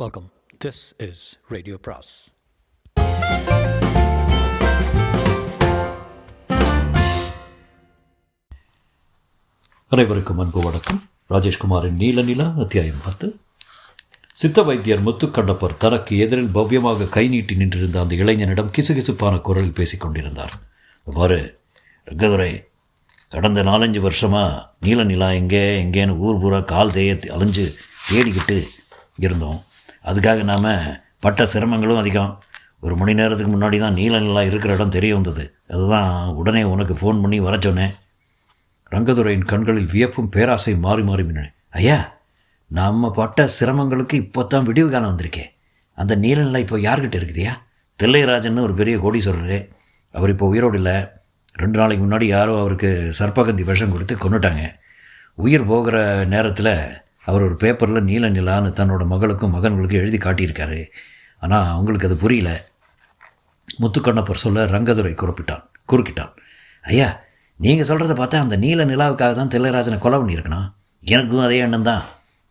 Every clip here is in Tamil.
Welcome. This is Radio Pras. அனைவருக்கும் அன்பு வணக்கம். ராஜேஷ்குமாரின் நீல நிலா அத்தியாயம் 10. சித்த வைத்தியர் முத்துக்கண்ணப்பர் தனக்கு எதிரில் பவ்யமாக கை நீட்டி நின்றிருந்த அந்த இளைஞனிடம் கிசுகிசுப்பான குரலில் பேசிக் கொண்டிருந்தார். பாரு ரங்கதுரை, கடந்த 4-5 வருஷமாக நீல நிலா எங்கேன்னு ஊர் பூரா கால் அலைஞ்சு தேடிக்கிட்டு இருந்தோம். அதுக்காக நாம் பட்ட சிரமங்களும் அதிகம். ஒரு மணி நேரத்துக்கு முன்னாடி தான் நீல நிலா இருக்கிற இடம் தெரிய வந்தது. அதுதான் உடனே உனக்கு ஃபோன் பண்ணி வர சொன்னேன். ரங்கதுரையின் கண்களில் வியப்பும் பேராசை மாறி மாறி மின்னன. ஐயா, நம்ம பட்ட சிரமங்களுக்கு இப்போ தான் விடிவு காலம் வந்திருக்கே. அந்த நீலநிலை இப்போ யார்கிட்ட இருக்குதுயா? தில்லைராஜன் ஒரு பெரிய கோடீஸ்வரர். அவர் இப்போ உயிரோடு இல்லை. 2 நாளைக்கு முன்னாடி யாரோ அவருக்கு சர்ப்பகந்தி விஷம் கொடுத்து கொண்டுட்டாங்க. உயிர் போகிற நேரத்தில் அவர் ஒரு பேப்பரில் நீல நிலான்னு தன்னோட மகளுக்கும் மகன்களுக்கும் எழுதி காட்டியிருக்காரு. ஆனால் அவங்களுக்கு அது புரியல. முத்துக்கண்ணப்பர் சொல்ல ரங்கதுரை குறுக்கிட்டான். ஐயா, நீங்கள் சொல்கிறத பார்த்தா அந்த நீல நிலாவுக்காக தான் தில்லைராஜனை கொலை பண்ணியிருக்கணும். எனக்கும் அதே எண்ணம் தான்.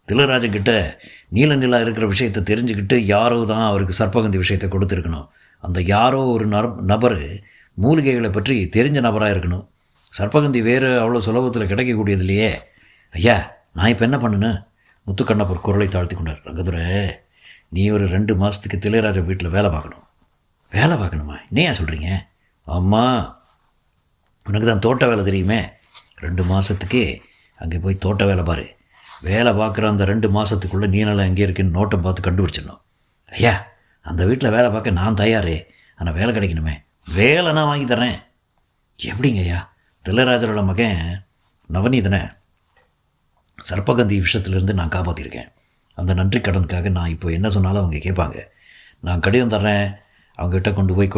தில்லைராஜன் கிட்ட நீல நிலா இருக்கிற விஷயத்தை தெரிஞ்சுக்கிட்டு யாரோ தான் அவருக்கு சர்ப்பகந்தி விஷயத்தை கொடுத்துருக்கணும். அந்த யாரோ ஒரு நபர் மூலிகைகளை பற்றி தெரிஞ்ச நபராக இருக்கணும். சர்ப்பகந்தி வேறு அவ்வளோ சுலபத்தில் கிடைக்கக்கூடியது இல்லையே. ஐயா, நான் இப்போ என்ன பண்ணுன்னு முத்துக்கண்ணப்பர் குரலை தாழ்த்தி கொண்டார். ரங்கதுரை, நீ ஒரு 2 மாதத்துக்கு தில்லைராஜன் வீட்டில் வேலை பார்க்கணும். வேலை பார்க்கணுமா? என்னையா சொல்கிறீங்க? ஆமாம், உனக்கு தான் தோட்ட வேலை தெரியுமே. 2 மாதத்துக்கு அங்கே போய் தோட்ட வேலை பாரு. வேலை பார்க்குற அந்த 2 மாதத்துக்குள்ளே நீனெல்லாம் எங்கே இருக்குன்னு நோட்டம் பார்த்து கண்டுபிடிச்சிடணும். ஐயா, அந்த வீட்டில் வேலை பார்க்க நான் தயாரே. ஆனால் வேலை கிடைக்கணுமே. வேலை நான் வாங்கி தரேன். எப்படிங்க ஐயா? தில்லைராஜரோட மகன் நவநீதனை சர்ப்பகந்தி விஷயத்துலேருந்து நான் காப்பாற்றிருக்கேன். அந்த நன்றி கடனுக்காக நான் இப்போ என்ன சொன்னாலும் அவங்க கேட்பாங்க. நான் கடிதம் தர்றேன், அவங்ககிட்ட கொண்டு போய்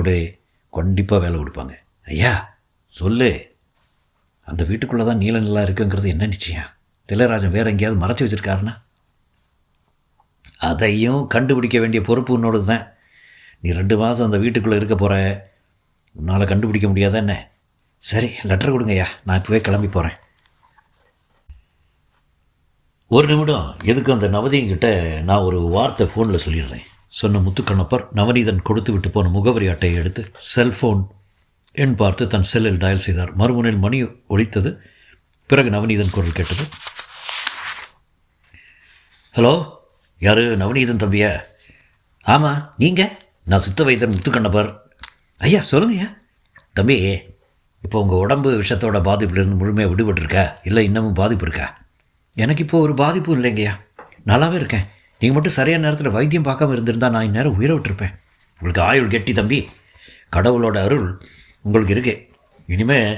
கண்டிப்பாக வேலை கொடுப்பாங்க. ஐயா சொல்லு, அந்த வீட்டுக்குள்ளே தான் நீல நிலா இருக்குங்கிறது என்ன நிச்சயம்? தில்லைராஜன் வேறு எங்கேயாவது மறைச்சி வச்சுருக்காருன்னா? அதையும் கண்டுபிடிக்க வேண்டிய பொறுப்பு உன்னோடு தான். நீ 2 மாதம் அந்த வீட்டுக்குள்ளே இருக்க போகிற. உன்னால் கண்டுபிடிக்க முடியாத என்ன? சரி, லெட்டர் கொடுங்கய்யா, நான் இப்போவே கிளம்பி போகிறேன். ஒரு நிமிடம், எதுக்கு அந்த நவதியங்கிட்ட நான் ஒரு வார்த்தை ஃபோனில் சொல்லிடுறேன் சொன்ன முத்துக்கண்ணப்பர் நவநீதன் கொடுத்து விட்டு போன முகவரி அட்டையை எடுத்து செல்ஃபோன் எண் பார்த்து தன் செல்லில் டயல் செய்தார். மறுமுனையில் மணி ஒலித்தது. பிறகு நவநீதன் குரல் கேட்டது. ஹலோ, யார்? நவநீதன் தம்பியா? ஆமாம், நீங்கள்? நான் சித்த வைத்தியர் முத்துக்கண்ணப்பர். ஐயா சொல்லுங்கய்யா. தம்பி, இப்போ உங்கள் உடம்பு விஷத்தோட பாதிப்புலேருந்து முழுமையாக விடுபட்டுருக்கா, இல்லை இன்னமும் பாதிப்பு இருக்கா? எனக்கு இப்போது ஒரு பாதிப்பும் இல்லைங்கய்யா, நல்லாவே இருக்கேன். நீங்கள் மட்டும் சரியான நேரத்தில் வைத்தியம் பார்க்காம இருந்திருந்தால் நான் இந்நேரம் உயிரை விட்டுருப்பேன். உங்களுக்கு ஆயுள் கெட்டி தம்பி. கடவுளோட அருள் உங்களுக்கு இருக்குது. இனிமேல்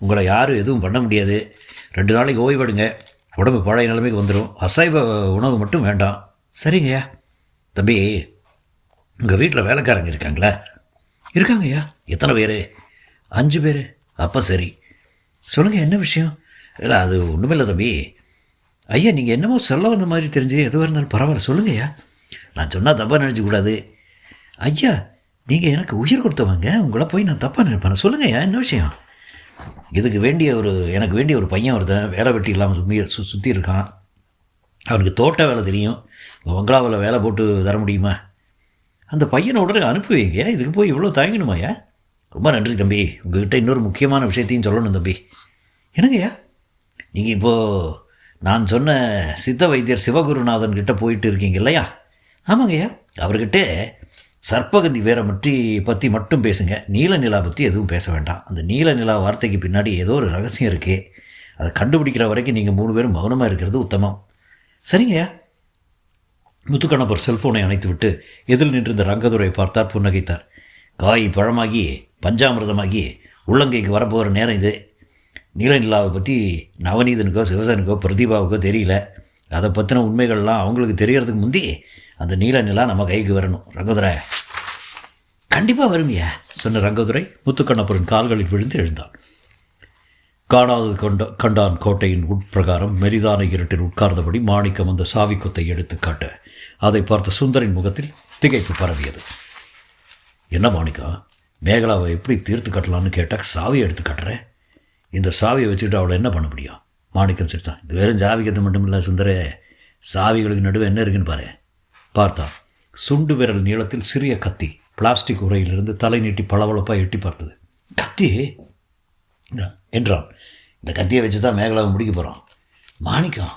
உங்களை யாரும் எதுவும் பண்ண முடியாது. 2 நாளைக்கு ஓய்வெடுங்க, உடம்பு பழைய நிலைமைக்கு வந்துடும். அசைவ உணவு மட்டும் வேண்டாம். சரிங்கய்யா. தம்பி, உங்கள் வீட்டில் வேலைக்காரங்க இருக்காங்களா? இருக்காங்கய்யா. எத்தனை பேர்? 5 பேர். அப்போ சரி, சொல்லுங்கள், என்ன விஷயம்? இல்லை, அது ஒன்றுமில்லை தம்பி. ஐயா, நீங்கள் என்னமோ சொல்ல வந்த மாதிரி தெரிஞ்சு, எதுவாக இருந்தாலும் பரவாயில்ல சொல்லுங்கய்யா. நான் சொன்னால் தப்பாக நினச்சிக்கூடாது. ஐயா, நீங்கள் எனக்கு உயிர் கொடுத்தவங்க, உங்களை போய் நான் தப்பாக நினைப்பேன். சொல்லுங்கய்யா, என்ன விஷயம்? இதுக்கு எனக்கு வேண்டிய ஒரு பையன் ஒருத்தன் வேலை வெட்டி இல்லாமல் சுற்றி இருக்கான். அவனுக்கு தோட்ட வேலை தெரியும். பங்களாவில் வேலை போட்டு தர முடியுமா? அந்த பையனை உடனே அனுப்பி வைங்க. இதுக்கு போய் இவ்வளோ தயங்கணுமாய்யா? ரொம்ப நன்றி தம்பி. உங்கள்கிட்ட இன்னொரு முக்கியமான விஷயத்தையும் சொல்லணும் தம்பி. என்னங்கய்யா? நீங்கள் இப்போது நான் சொன்ன சித்த வைத்தியர் சிவகுருநாதன் கிட்டே போயிட்டு இருக்கீங்க இல்லையா? ஆமாங்கய்யா. அவர்கிட்ட சர்ப்பகந்தி வேரை பற்றி மட்டும் பேசுங்க. நீல நிலா பற்றி எதுவும் பேச வேண்டாம். அந்த நீல நிலா வார்த்தைக்கு பின்னாடி ஏதோ ஒரு ரகசியம் இருக்குது. அதை கண்டுபிடிக்கிற வரைக்கும் நீங்கள் 3 பேரும் மௌனமாக இருக்கிறது உத்தமம். சரிங்கய்யா. முத்துக்கண்ணப்பர் செல்ஃபோனை அணைத்து விட்டு எதில் நின்றிருந்த ரங்கதுரை பார்த்தார், புன்னகைத்தார். காய் பழமாகி பஞ்சாமிரதமாகி உள்ளங்கைக்கு வரப்போகிற நேரம் இது. நீல நிலாவை பற்றி நவநீதனுக்கோ சிவசனுக்கோ பிரதீபாவுக்கோ தெரியல. அதை பற்றின உண்மைகள்லாம் அவங்களுக்கு தெரியறதுக்கு முந்தி அந்த நீல நிலா நம்ம கைக்கு வரணும். ரங்கதுரை கண்டிப்பாக வருமியா சொன்ன ரங்கதுரை முத்துக்கண்ணப்பரின் கால்களில் விழுந்து எழுந்தான். காணாதது கண்டான் கோட்டையின் உட்பிரகாரம் மெரிதான இருட்டில் உட்கார்ந்தபடி மாணிக்கம் அந்த சாவி கொத்தை எடுத்து காட்ட அதை பார்த்த சுந்தரின் முகத்தில் திகைப்பு பரவியது. என்ன மாணிக்கம், மேகலாவை எப்படி தீர்த்து கட்டலான்னு கேட்டால் சாவியை எடுத்து காட்டுறேன். இந்த சாவியை வச்சுக்கிட்டு அவளை என்ன பண்ண முடியும்? மாணிக்கம் சிரித்தான். இது வெறும் சாவிக்கிறது மட்டும் இல்லை சுந்தரே, சாவிகளுக்கு நடுவே என்ன இருக்குன்னு பாரு. பார்த்தான். சுண்டு விரல் நீளத்தில் சிறிய கத்தி பிளாஸ்டிக் உரையிலிருந்து தலை நீட்டி பளபளப்பாக எட்டி பார்த்தது. கத்தி என்றான். இந்த கத்தியை வச்சு தான் மேகலாவை முடிக்க போகிறான். மாணிக்கம்,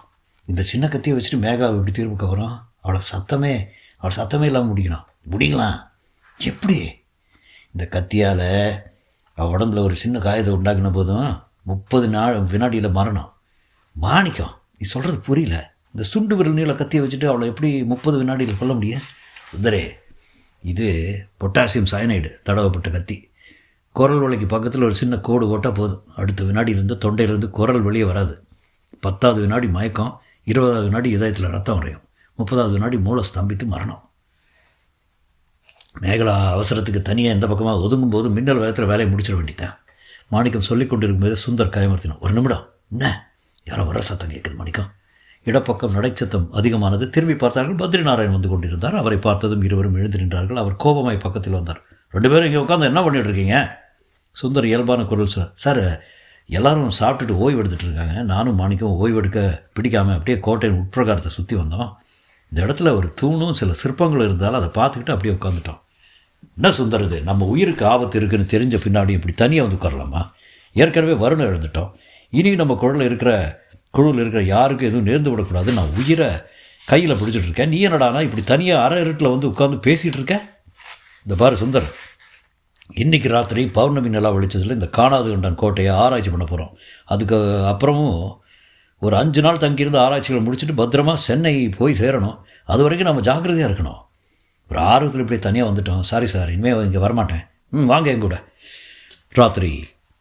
இந்த சின்ன கத்தியை வச்சுட்டு மேகலாவை எப்படி தீர்ப்புக்க போகிறான்? அவள் சத்தமே இல்லாமல் முடிக்கலாம். எப்படி? இந்த கத்தியால் அவள் உடம்புல ஒரு சின்ன காயத்தை உண்டாக்குன போதும் 30 வினாடியில் மரணம். மாணிக்கம், நீ சொல்கிறது புரியல. இந்த சுண்டு விரல் நீள கத்தியை வச்சுட்டு அவளை எப்படி 30 வினாடியில் கொல்ல முடியும்? சுந்தரே, இது பொட்டாசியம் சயனைடு தடவப்பட்ட கத்தி. குரல் வலைக்கு பக்கத்தில் ஒரு சின்ன கோடு போட்டால் போதும். அடுத்த வினாடியிலிருந்து தொண்டையிலிருந்து குரல் வெளியே வராது. 10வது வினாடி மயக்கம், 20வது வினாடி இதயத்தில் ரத்தம் வரையும், 30வது வினாடி மூளை ஸ்தம்பித்து மரணம். மேகலா அவசரத்துக்கு தனியாக எந்த பக்கமாக ஒதுங்கும் போது மின்னல் வேகத்தில் வேலையை முடிச்சிட வேண்டித்தான். மாணிக்கம் சொல்லி கொண்டிருக்கும்போது சுந்தர் காயமர்த்தினான். ஒரு நிமிடம், என்ன யாரோ வர சத்தம் கேட்குது மாணிக்கம். இடப்பக்கம் நடைச்சத்தம் அதிகமானது. திரும்பி பார்த்தார்கள். பத்ரிநாராயண் வந்து கொண்டிருந்தார். அவரை பார்த்ததும் இருவரும் எழுந்து நின்றார்கள். அவர் கோபமாய் பக்கத்தில் வந்தார். 2 பேரும் இங்கே உட்காந்து என்ன பண்ணிட்டு இருக்கீங்க? சுந்தர் இயல்பான குரல் சார், எல்லோரும் சாப்பிட்டுட்டு ஓய்வு எடுத்துகிட்டு இருக்காங்க. நானும் மாணிக்கம் ஓய்வு எடுக்க பிடிக்காமல் அப்படியே கோட்டையின் உட்பிரகாரத்தை சுற்றி வந்தோம். இந்த இடத்துல ஒரு தூணும் சில சிற்பங்களும் இருந்தாலும் அதை பார்த்துக்கிட்டு அப்படியே உட்காந்துட்டோம். என்ன சுந்தர், இது நம்ம உயிருக்கு ஆபத்து இருக்குன்னு தெரிஞ்ச பின்னாடி இப்படி தனியாக வந்து உட்காரலாமா? ஏற்கனவே வருணம் எழுந்துட்டோம். இனி நம்ம குழுவில் இருக்கிற யாருக்கும் எதுவும் நேர்ந்து விடக்கூடாது. நான் உயிரை கையில் பிடிச்சிட்டு இருக்கேன். நீ என்னடானா இப்படி தனியாக அரை இருட்டில் வந்து உட்காந்து பேசிகிட்டு இருக்க? இந்த பாரு சுந்தர், இன்றைக்கி ராத்திரி பௌர்ணமி நிலா வெளிச்சத்தில் இந்த காணாது கண்டான் கோட்டையை ஆராய்ச்சி பண்ண போகிறோம். அதுக்கு அப்புறமும் ஒரு 5 நாள் தங்கியிருந்து ஆராய்ச்சிகளை முடிச்சுட்டு பத்திரமா சென்னை போய் சேரணும். அது வரைக்கும் நம்ம ஜாக்கிரதையாக இருக்கணும். ஒரு ஆர்வத்தில் இப்படி தனியாக வந்துட்டோம். சாரி சார், இனிமேல் இங்கே வரமாட்டேன். வாங்க என் கூட. ராத்திரி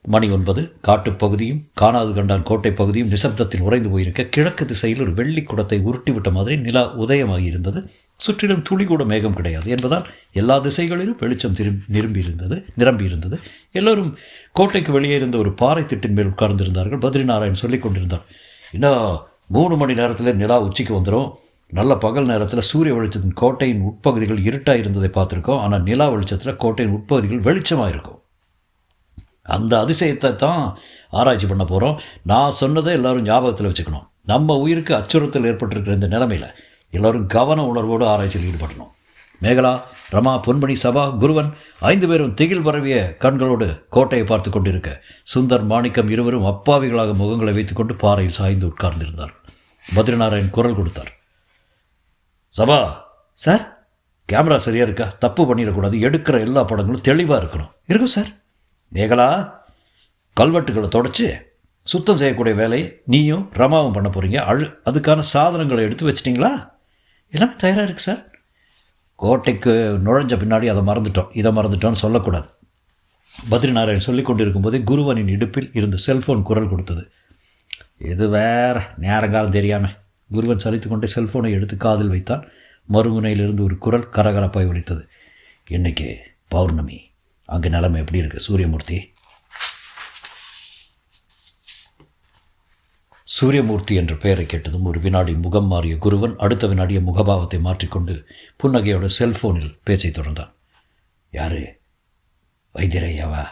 மணி 9. காட்டுப்பகுதியும் காணாது கண்டான் கோட்டை பகுதியும் நிசப்தத்தில் உறைந்து போயிருக்க கிழக்கு திசையில் ஒரு வெள்ளி குடத்தை உருட்டிவிட்ட மாதிரி நிலா உதயமாகி இருந்தது. சுற்றிலும் துளி கூட மேகம் கிடையாது என்பதால் எல்லா திசைகளிலும் வெளிச்சம் நிரம்பி இருந்தது. எல்லோரும் கோட்டைக்கு வெளியே இருந்த ஒரு பாறை திட்டின் மேல் உட்கார்ந்திருந்தார்கள். பத்ரிநாராயண் சொல்லிக் கொண்டிருந்தார். இன்னும் 3 மணி நேரத்தில் நிலா உச்சிக்கு வந்துடும். நல்ல பகல் நேரத்தில் சூரிய வெளிச்சத்தின் கோட்டையின் உட்பகுதிகள் இருட்டாக இருந்ததை பார்த்துருக்கோம். ஆனால் நிலா வெளிச்சத்தில் கோட்டையின் உட்பகுதிகள் வெளிச்சமாக இருக்கும். அந்த அதிசயத்தை தான் ஆராய்ச்சி பண்ண போகிறோம். நான் சொன்னதை எல்லோரும் ஞாபகத்தில் வச்சுக்கணும். நம்ம உயிருக்கு அச்சுறுத்தல் ஏற்பட்டிருக்கிற இந்த நிலைமையில் எல்லோரும் கவன உணர்வோடு ஆராய்ச்சியில் ஈடுபடணும். மேகலா, ரமா, பொன்மணி, சபா, குருவன் 5 பேரும் திகில் பரவிய கண்களோடு கோட்டையை பார்த்து கொண்டிருக்க சுந்தர், மாணிக்கம் இருவரும் அப்பாவிகளாக முகங்களை வைத்துக்கொண்டு பாறையில் சாய்ந்து உட்கார்ந்திருந்தார்கள். பத்ரிநாராயண் குரல் கொடுத்தார். சபா சார், கேமரா சரியாக இருக்கா? தப்பு பண்ணிடக்கூடாது. எடுக்கிற எல்லா படங்களும் தெளிவாக இருக்கும் சார். மேகலா, கல்வெட்டுகளை தொடச்சி சுத்தம் செய்யக்கூடிய வேலையை நீயும் ரமாவும் பண்ண போகிறீங்க. அதுக்கான சாதனங்களை எடுத்து வச்சிட்டிங்களா? எல்லாமே தயாராக இருக்குது சார். கோட்டைக்கு நுழைஞ்ச பின்னாடி இதை மறந்துட்டோன்னு சொல்லக்கூடாது. பத்ரிநாராயண் சொல்லிக் கொண்டிருக்கும்போதே குருவனின் இடுப்பில் இருந்த செல்ஃபோன் குரல் கொடுத்தது. இது வேற நேரங்காலம் தெரியாமல். குருவன் சலித்து கொண்டே செல்ஃபோனை எடுத்து காதில் வைத்தான். மறுமுனையிலிருந்து ஒரு குரல் கரகரப்பாய் ஒலித்தது. இன்னைக்கு பௌர்ணமி. அங்கே நிலைமை எப்படி இருக்குது சூரியமூர்த்தி? சூரியமூர்த்தி என்ற பெயரை கேட்டதும் ஒரு வினாடி முகம் மாறிய குருவன் அடுத்த வினாடிய முகபாவத்தை மாற்றிக்கொண்டு புன்னகையோட செல்ஃபோனில் பேச்சை தொடர்ந்தான். யாரு? வைத்தியரையாவா?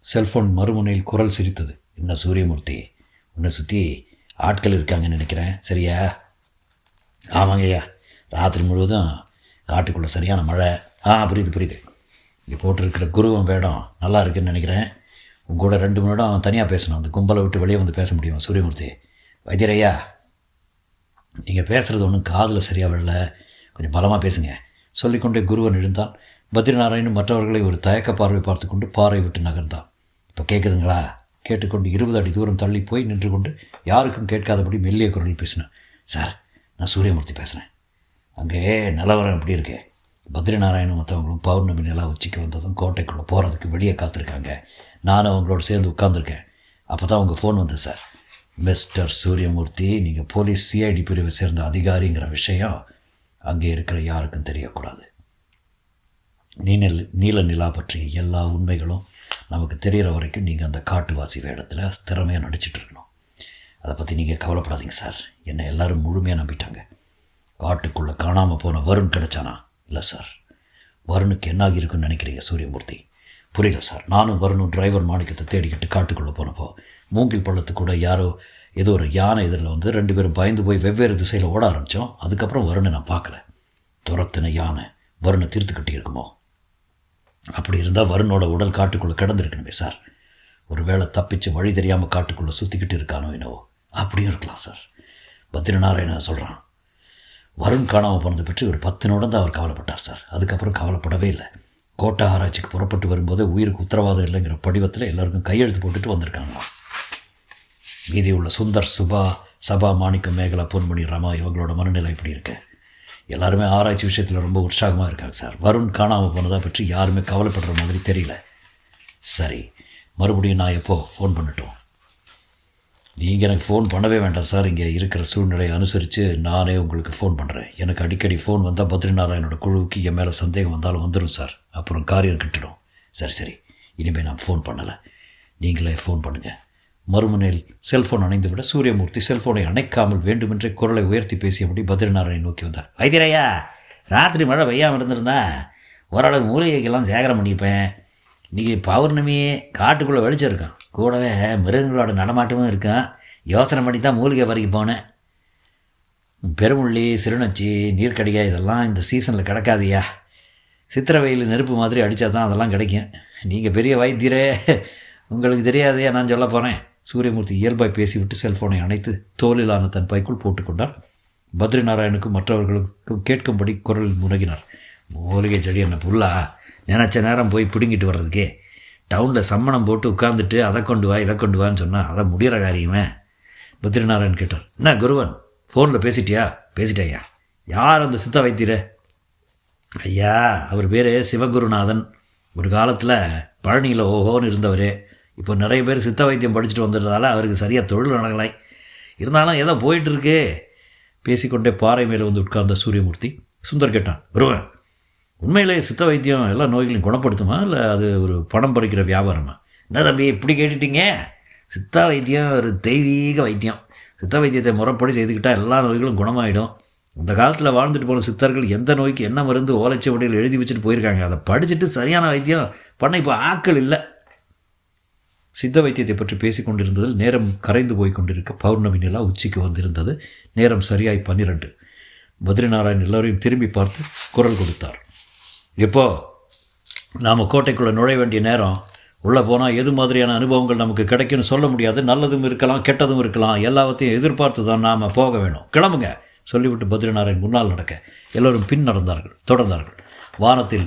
செல்ஃபோன் மறுமுனையில் குரல் சிரித்தது. என்ன சூரியமூர்த்தி, உன்னை சுற்றி ஆட்கள் இருக்காங்கன்னு நினைக்கிறேன், சரியா? ஆமாங்க ஐயா, ராத்திரி முழுவதும் காட்டுக்குள்ளே சரியான மழை. புரியுது. இங்கே போட்டிருக்கிற குருவன் வேடம் நல்லா இருக்குன்னு நினைக்கிறேன். உங்களோட 2 நிமிடம் தனியாக பேசணும். அந்த கும்பலை விட்டு வெளியே வந்து பேச முடியும். சூரியமூர்த்தி, வைத்தியரையா, நீங்கள் பேசுகிறது ஒன்றும் காதில் சரியாக விடல, கொஞ்சம் பலமாக பேசுங்க சொல்லிக்கொண்டே குருவன் எழுந்தான். பத்ரிநாராயணன் மற்றவர்களை ஒரு தயக்க பார்வை பார்த்து கொண்டு பாறை விட்டு நகர்ந்தான். இப்போ கேட்குதுங்களா? கேட்டுக்கொண்டு 20 அடி தூரம் தள்ளி போய் நின்று கொண்டு யாருக்கும் கேட்காதபடி மெல்லிய குரலில் பேசினேன். சார், நான் சூரியமூர்த்தி பேசுகிறேன். அங்கே நிலவரம் எப்படி இருக்கு? பத்ரிநாராயணன் மற்றவங்களும் பௌர்ணமி நிலா உச்சிக்கு வந்ததும் கோட்டைக்குள்ளே போகிறதுக்கு வெளியே காத்திருக்காங்க. நானும் அவங்களோட சேர்ந்து உட்காந்துருக்கேன். அப்போ தான் உங்கள் ஃபோன் வந்து சார். மிஸ்டர் சூரியமூர்த்தி, நீங்கள் போலீஸ் சிஐடி பிரிவை சேர்ந்த அதிகாரிங்கிற விஷயம் அங்கே இருக்கிற யாருக்கும் தெரியக்கூடாது. நீல நிலா பற்றிய எல்லா உண்மைகளும் நமக்கு தெரிகிற வரைக்கும் நீங்கள் அந்த காட்டுவாசி வேடத்தில் திறமையாக நடிச்சிட்ருக்கணும். அதை பற்றி நீங்கள் கவலைப்படாதீங்க சார். என்னை எல்லோரும் முழுமையாக நம்பிட்டாங்க. காட்டுக்குள்ளே காணாமல் போன வருண் கிடைச்சானா? இல்லை சார். வருணுக்கு என்ன ஆகியிருக்குன்னு நினைக்கிறீங்க சூரியமூர்த்தி? புரியல சார். நானும் வருணும் டிரைவர் மாணிக்கத்தை தேடிக்கிட்டு காட்டுக்குள்ளே போனப்போ மூங்கில் பள்ளத்துக்கு கூட ஏதோ ஒரு யானை எதிரில் வந்து 2 பேரும் பயந்து போய் வெவ்வேறு திசையில் ஓட ஆரம்பித்தோம். அதுக்கப்புறம் வருணை நான் பார்க்கல. துரத்தின யானை வருணை தீர்த்துக்கிட்டே இருக்குமோ? அப்படி இருந்தால் வருணோட உடல் காட்டுக்குள்ளே கிடந்திருக்கணுமே சார். ஒரு வேளை தப்பிச்சு வழி தெரியாமல் காட்டுக்குள்ளே சுற்றிக்கிட்டு இருக்கானோ என்னவோ. அப்படியும் இருக்கலாம் சார். பத்ரிநாராயணன் சொல்கிறான். வருண் காணாமல் போனதை பற்றி ஒரு 10 நிமிடம் தான் அவர் கவலைப்பட்டார் சார். அதுக்கப்புறம் கவலைப்படவே இல்லை. கோட்டை ஆராய்ச்சிக்கு புறப்பட்டு வரும்போது உயிருக்கு உத்தரவாதம் இல்லைங்கிற படிவத்தில் எல்லாருக்கும் கையெழுத்து போட்டுட்டு வந்திருக்காங்களாம். மீதி உள்ள சுந்தர், சபா, மாணிக்கம், மேகலா, பொன்மணி, ரமா இவங்களோட மனநிலை இப்படி இருக்கு. எல்லாருமே ஆராய்ச்சி விஷயத்தில் ரொம்ப உற்சாகமாக இருக்காங்க சார். வருண் காணாமல் போனதை பற்றி யாருமே கவலைப்படுற மாதிரி தெரியல. சரி, மறுபடியும் நான் எப்போ ஃபோன் பண்ணட்டும்? நீங்கள் எனக்கு ஃபோன் பண்ணவே வேண்டாம் சார். இங்கே இருக்கிற சூழ்நிலையை அனுசரித்து நானே உங்களுக்கு ஃபோன் பண்ணுறேன். எனக்கு அடிக்கடி ஃபோன் வந்தால் பத்ரிநாராயணோட குழுவுக்கு என் மேலே சந்தேகம் வந்தாலும் வந்துடும் சார். அப்புறம் காரியம் கிட்டிடும். சரி, இனிமேல் நான் ஃபோன் பண்ணலை, நீங்களே ஃபோன் பண்ணுங்கள். மறுமுனையில் செல்ஃபோன் அணைந்து விட சூரியமூர்த்தி செல்ஃபோனை அணைக்காமல் வேண்டுமென்றே குரலை உயர்த்தி பேசியபடி பத்ரிநாராயணன் நோக்கி வந்தார். வைத்தியரையா, ராத்திரி மழை பெய்யாமல் இருந்திருந்தா ஓரளவு மூலிகைக்கெல்லாம் சேகரம் பண்ணிப்பேன். இன்றைக்கி பௌர்ணமியே, காட்டுக்குள்ளே வெளிச்சம் இருக்கான், கூடவே மிருகங்களோட நடமாட்டமும் இருக்கான். யோசனை பண்ணி தான் மூலிகை பறிக்க போனேன். பெருமுள்ளி, சிறுநச்சி, நீர்க்கடிகை இதெல்லாம் இந்த சீசனில் கிடக்காதியா. சித்திரை வெயில் நெருப்பு மாதிரி அடித்தா தான் அதெல்லாம் கிடைக்கும். நீங்கள் பெரிய வைத்தியரே, உங்களுக்கு தெரியாதையா நான் சொல்ல போகிறேன். சூரியமூர்த்தி இயல்பாய் பேசிவிட்டு செல்ஃபோனை அணைத்து தோலிலான தன் பைக்குள் போட்டுக்கொண்டார். பத்ரிநாராயணுக்கும் மற்றவர்களுக்கும் கேட்கும்படி குரலில் முனகினார். மூலிகை செடி என்ன புல்லா? நினச்ச நேரம் போய் பிடுங்கிட்டு வர்றதுக்கே. டவுனில் சம்மணம் போட்டு உட்காந்துட்டு அதை கொண்டு வா இதை கொண்டு வான்னு சொன்னால் அதை முடிகிற காரியமே. பத்ரிநாராயண் கேட்டார். என்ன குருவன், ஃபோனில் பேசிட்டேயா? யார் அந்த சித்த வைத்தியர்? ஐயா, அவர் பேர் சிவகுருநாதன். ஒரு காலத்தில் பழனியில் ஓஹோன்னு இருந்தவர். இப்போ நிறைய பேர் சித்த வைத்தியம் படிச்சுட்டு வந்துடுறதால அவருக்கு சரியாக தொழில் நடக்கலை. இருந்தாலும் ஏதோ போயிட்டுருக்கு. பேசிக்கொண்டே பாறை மேலே வந்து உட்கார்ந்த சூரியமூர்த்தி சுந்தர் கேட்டான். குருவன், உண்மையிலே சித்த வைத்தியம் எல்லா நோய்களையும் குணப்படுத்துமா, இல்லை அது ஒரு பணம் பறிக்கிற வியாபாரமா? என்ன தம்பி இப்படி கேட்டுட்டீங்க? சித்த வைத்தியம் ஒரு தெய்வீக வைத்தியம். சித்த வைத்தியத்தை முறைப்படி செய்துக்கிட்டால் எல்லா நோய்களும் குணமாயிடும். அந்த காலத்தில் வாழ்ந்துட்டு போன சித்தர்கள் எந்த நோய்க்கு என்ன மருந்து ஓலைச்சுவடியில் எழுதி வச்சுட்டு போயிருக்காங்க. அதை படிச்சுட்டு சரியான வைத்தியம் பண்ண இப்போ ஆட்கள் இல்லை. சித்த வைத்தியத்தை பற்றி பேசிக்கொண்டிருந்ததில் நேரம் கரைந்து போய் கொண்டிருக்க பௌர்ணமி நிலா உச்சிக்கு வந்திருந்தது. நேரம் சரியாய் 12. பத்ரிநாராயண் எல்லோரையும் திரும்பி பார்த்து குரல் கொடுத்தார். எப்போ நாம் கோட்டைக்குள்ளே நுழைய வேண்டிய நேரம். உள்ளே போனால் எது மாதிரியான அனுபவங்கள் நமக்கு கிடைக்கும்னு சொல்ல முடியாது. நல்லதும் இருக்கலாம், கெட்டதும் இருக்கலாம். எல்லாத்தையும் எதிர்பார்த்து தான் நாம் போக வேணும். கிளம்புங்க சொல்லிவிட்டு பத்ரிநாராயண் முன்னால் நடக்க எல்லோரும் பின் தொடர்ந்தார்கள். வானத்தில்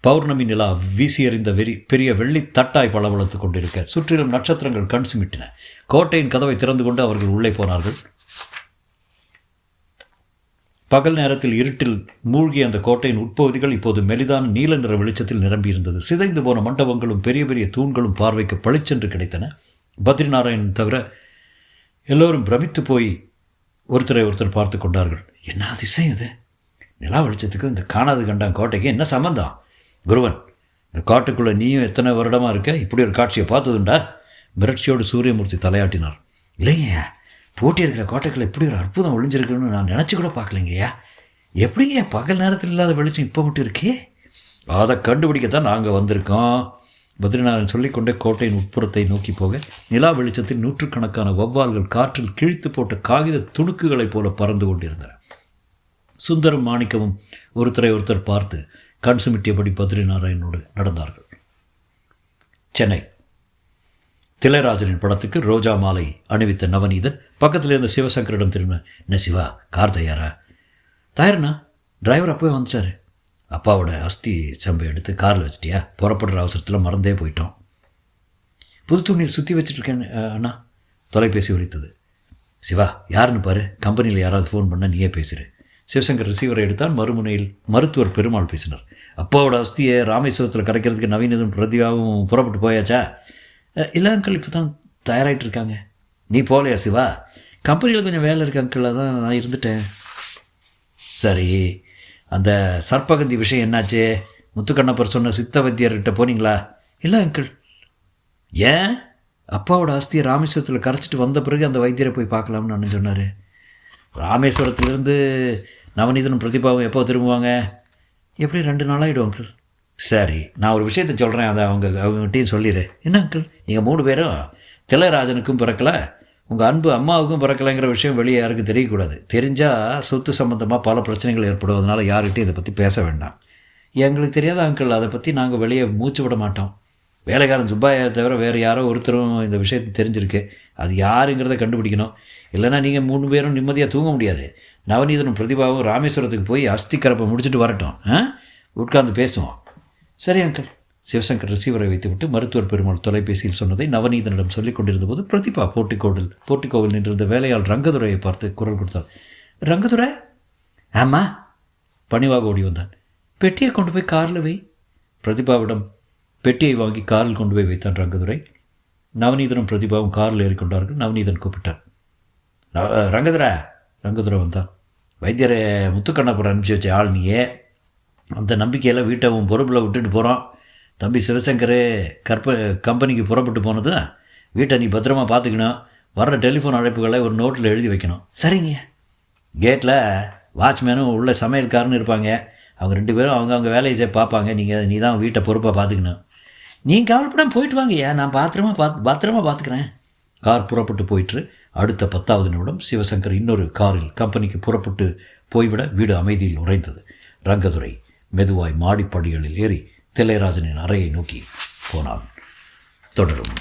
பௌர்ணமி நிலா வீசி எறிந்த பெரிய வெள்ளி தட்டாய் பளபளத்து கொண்டிருக்க சுற்றிலும் நட்சத்திரங்கள் கண் சிமிட்டின. கோட்டையின் கதவை திறந்து கொண்டு அவர்கள் உள்ளே போனார்கள். பகல் நேரத்தில் இருட்டில் மூழ்கிய அந்த கோட்டையின் உட்பகுதிகள் இப்போது மெலிதான நீல நிற வெளிச்சத்தில் நிரம்பியிருந்தது. சிதைந்து போன மண்டபங்களும் பெரிய பெரிய தூண்களும் பார்வைக்கு பளிச்சென்று கிடைத்தன. பத்ரிநாராயணன் தவிர எல்லோரும் பிரமித்து போய் ஒருத்தரை ஒருத்தர் பார்த்து கொண்டார்கள். என்ன அதிசயம் இது! நிலா வெளிச்சத்துக்கு இந்த காணாது கண்டான் கோட்டைக்கு என்ன சம்பந்தம்? குருவன், இந்த காட்டுக்குள்ளே நீயும் எத்தனை வருடமாக இருக்க? இப்படி ஒரு காட்சியை பார்த்ததுண்டா? மிரட்சியோடு சூரியமூர்த்தி தலையாட்டினார். இல்லைங்கய்யா, போட்டி இருக்கிற கோட்டைக்குள்ளே இப்படி ஒரு அற்புதம் ஒழிஞ்சிருக்குன்னு நான் நினச்சி கூட பார்க்கலைங்கய்யா. எப்படிங்க பகல் நேரத்தில் இல்லாத வெளிச்சம் இப்போ மட்டும் இருக்கே? அதை கண்டுபிடிக்கத்தான் நாங்கள் வந்திருக்கோம். பத்ரிநாராயணன் சொல்லிக்கொண்டே கோட்டையின் உட்புறத்தை நோக்கி போக நிலா வெளிச்சத்தில் நூற்றுக்கணக்கான வௌவால்கள் காற்றில் கிழித்து போட்ட காகித துணுக்குகளைப் போல பறந்து கொண்டிருந்தன. சுந்தரும் மாணிக்கமும் ஒருத்தரை ஒருத்தர் பார்த்து கண் சுமிட்டியபடி பத்ரிநாராயணனோடு நடந்தார்கள். சென்னை திளைராஜனின் படத்துக்கு ரோஜா மாலை அணிவித்த நவநீதன் பக்கத்தில் இருந்த சிவசங்கரிடம் திரும்ப, என்ன சிவா, கார் தயாரா? தயார்ண்ணா, டிரைவர் அப்போவே வந்துச்சார். அப்பாவோட அஸ்தி சம்பை எடுத்து காரில் வச்சிட்டியா? புறப்படுற அவசரத்தில் மறந்தே போயிட்டோம். புது துணியில் சுற்றி வச்சுட்ருக்கேன் அண்ணா. தொலைபேசி ஒலித்தது. சிவா, யாருன்னு பாரு, கம்பெனியில் யாராவது ஃபோன் பண்ணால் நீயே பேசுகிற. சிவசங்கர் ரிசீவரை எடுத்தான். மறுமுனையில் மருத்துவர் பெருமாள் பேசினார். அப்பாவோட அஸ்தியை ராமேஸ்வரத்தில் கரைக்கிறதுக்கு நவீனதும் பிரதிகாவும் புறப்பட்டு போயாச்சா? இல்லை அங்கிள், இப்போ தான் தயாராகிட்டு இருக்காங்க. நீ போகலையா சிவா? கம்பெனியில் கொஞ்சம் வேலை இருக்கு அங்கிள், அதான் நான் இருந்துட்டேன். சரி, அந்த சர்ப்பகந்தி விஷயம் என்னாச்சு? முத்துக்கண்ணப்பர் சொன்ன சித்த வைத்தியர்கிட்ட போனீங்களா? இல்லை அங்கிள். ஏன்? அப்பாவோட அஸ்தியை ராமேஸ்வரத்தில் கரைச்சிட்டு வந்த பிறகு அந்த வைத்தியரை போய் பார்க்கலாம்னு நான் சொன்னார். ராமேஸ்வரத்துலேருந்து நவநீதனும் பிரதிபாவும் எப்போ திரும்புவாங்க? எப்படி 2 நாளாகிடும் அங்கிள். சரி, நான் ஒரு விஷயத்தை சொல்கிறேன், அதை அவங்ககிட்டையும் சொல்லிடு. என்ன அங்கிள், நீங்கள் 3 பேரும் திளைராஜனுக்கும் பிறக்கலை, உங்கள் அன்பு அம்மாவுக்கும் பிறக்கலைங்கிற விஷயம் வெளியே யாருக்கும் தெரியக்கூடாது. தெரிஞ்சால் சொத்து சம்மந்தமாக பல பிரச்சனைகள் ஏற்படும். அதனால் யார்கிட்டையும் இதை பற்றி பேச வேண்டாம். எங்களுக்கு தெரியாத அங்கிள், அதை பற்றி நாங்கள் வெளியே மூச்சு விட மாட்டோம். வேலைக்காரன் சுப்பாயை தவிர வேறு யாரோ ஒருத்தரும் இந்த விஷயத்தை தெரிஞ்சிருக்கு. அது யாருங்கிறத கண்டுபிடிக்கணும். இல்லைனா நீங்கள் 3 பேரும் நிம்மதியாக தூங்க முடியாது. நவநீதனும் பிரதிபாவும் ராமேஸ்வரத்துக்கு போய் அஸ்தி கரப்பை முடிச்சுட்டு வரட்டும். உட்கார்ந்து பேசுவோம். சரி அங்கிள். சிவசங்கர் ரிசீவரை வைத்துவிட்டு மருத்துவர் பெருமாள் தொலைபேசியில் சொன்னதை நவநீதனிடம் சொல்லிக் கொண்டிருந்த போது பிரதிபா போர்ட்டிகோவில் நின்றிருந்த வேலையாள் ரங்கதுரையை பார்த்து குரல் கொடுத்தாள். ரங்கதுரை? ஆமாம். பணிவாக ஓடி வந்தான். பெட்டியை கொண்டு போய் காரில் வை. பிரதிபாவிடம் பெட்டியை வாங்கி காரில் கொண்டு போய் வைத்தான் ரங்கதுரை. நவநீதனும் பிரதிபாவும் காரில் ஏறிக்கொண்டார்கள். நவநீதன் கூப்பிட்டான். ரங்கதுரை வந்தான். வைத்தியரை முத்துக்கண்ணப்புறம் அனுப்பிச்சி வச்ச ஆள் நீயே. அந்த நம்பிக்கையில் வீட்டை உன் பொறுப்பில் விட்டுட்டு போகிறோம். தம்பி சிவசங்கர் கம்பெனிக்கு புறப்பட்டு போனது. வீட்டை நீ பத்திரமா பார்த்துக்கணும். வர்ற டெலிஃபோன் அழைப்புகளை ஒரு நோட்டில் எழுதி வைக்கணும். சரிங்க. கேட்டில் வாட்ச்மேனும் உள்ள சமையல்காரன்னு இருப்பாங்க. அவங்க 2 பேரும் அவங்க வேலையை பார்ப்பாங்க. நீ தான் வீட்டை பொறுப்பாக பார்த்துக்கணும். நீங்கள் கவலைப்படாமல் போயிட்டு வாங்கய்யா, நான் பத்திரமா பார்த்துக்கிறேன். கார் புறப்பட்டு போயிட்டு அடுத்த 10வது நிமிடம் சிவசங்கர் இன்னொரு காரில் கம்பெனிக்கு புறப்பட்டு போய்விட வீடு அமைதியில் உறைந்தது. ரங்கதுரை மெதுவாய் மாடிப்படிகளில் ஏறி தில்லைராஜனின் அறையை நோக்கி போனான். தொடரும்.